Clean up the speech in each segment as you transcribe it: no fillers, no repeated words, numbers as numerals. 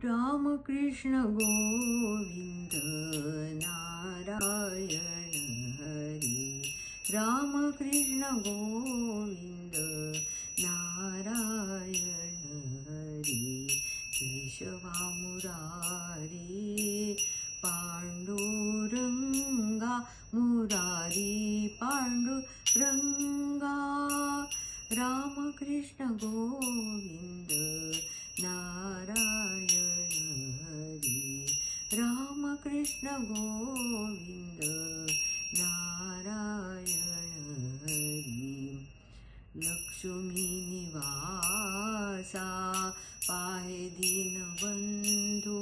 राम कृष्ण गोविंद नारायण हरी. राम कृष्ण गोविंद नारायण हरी. केशवा मुरारी पांडुरंगा मुरारी पांडुरंगा. राम कृष्ण गोविंद नारायण हरी. राम कृष्ण गोविंद नारायण हरी. लक्ष्मी निवासा पाहे दीनबंधू.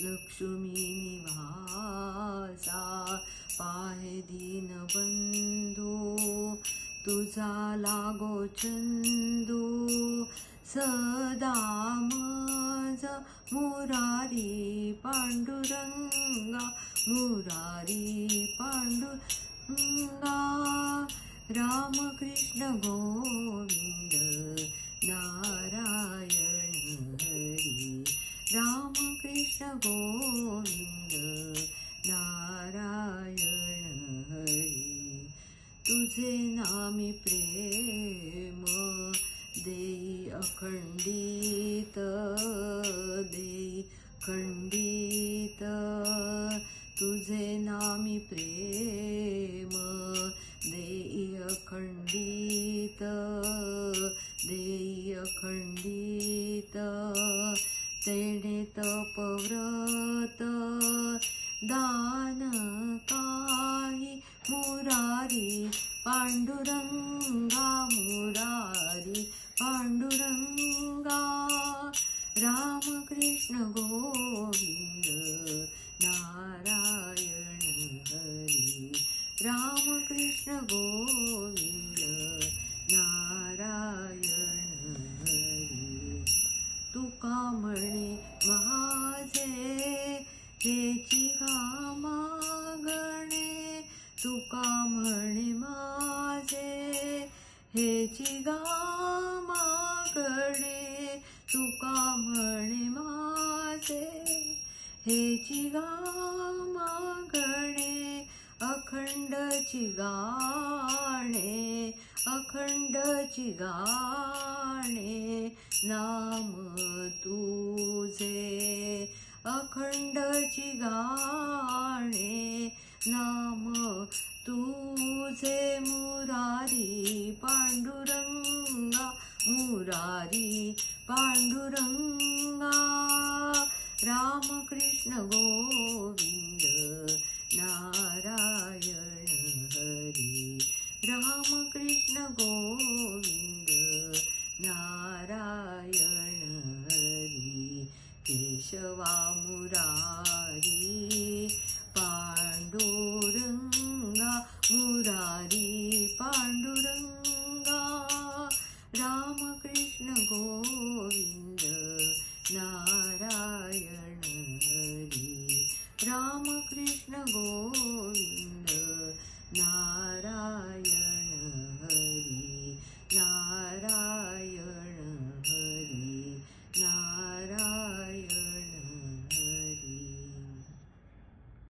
लक्ष्मी निवासा पाहे दीनबंधू. तुझा लागो चंदू सदा मज मुरारी पांडुरंगा मुरारी पांडुरंगा. राम कृष्ण गोविंद नारायण हरी. राम कृष्ण गोविंद नारायण हरी. तुझे नामी प्रेम देई अखंडित देई खंडित. तुझे नामी प्रेम देई अखंडित देई अखंडित. तेणे तपव्रत दान काही मुरारी पांडुरंगा मुरारी पांडुरंगा. राम कृष्ण गोविंद नारायण हरी. राम कृष्ण गोविंद नारायण हरी. तुका म्हणे माझे हेची मागणे. तुका म्हणे माझे हेची मागणे. तुका म्हणे माझे हेची मागणे. अखंडची गाणे अखंडची गाणे नाम तुझे. अखंडची गाणे नाम तुझे. मुरारी पांडुरंगा मुरारी पांडुरंगा. राम कृष्ण गोविंद नारायण हरी. राम कृष्ण गोविंद नारायण हरी. केशवा मुरारी पांडुरंगा मुरारी पांडुरंगा. राम कृष्ण गोविंद नारायण हरी. राम कृष्ण गोविंद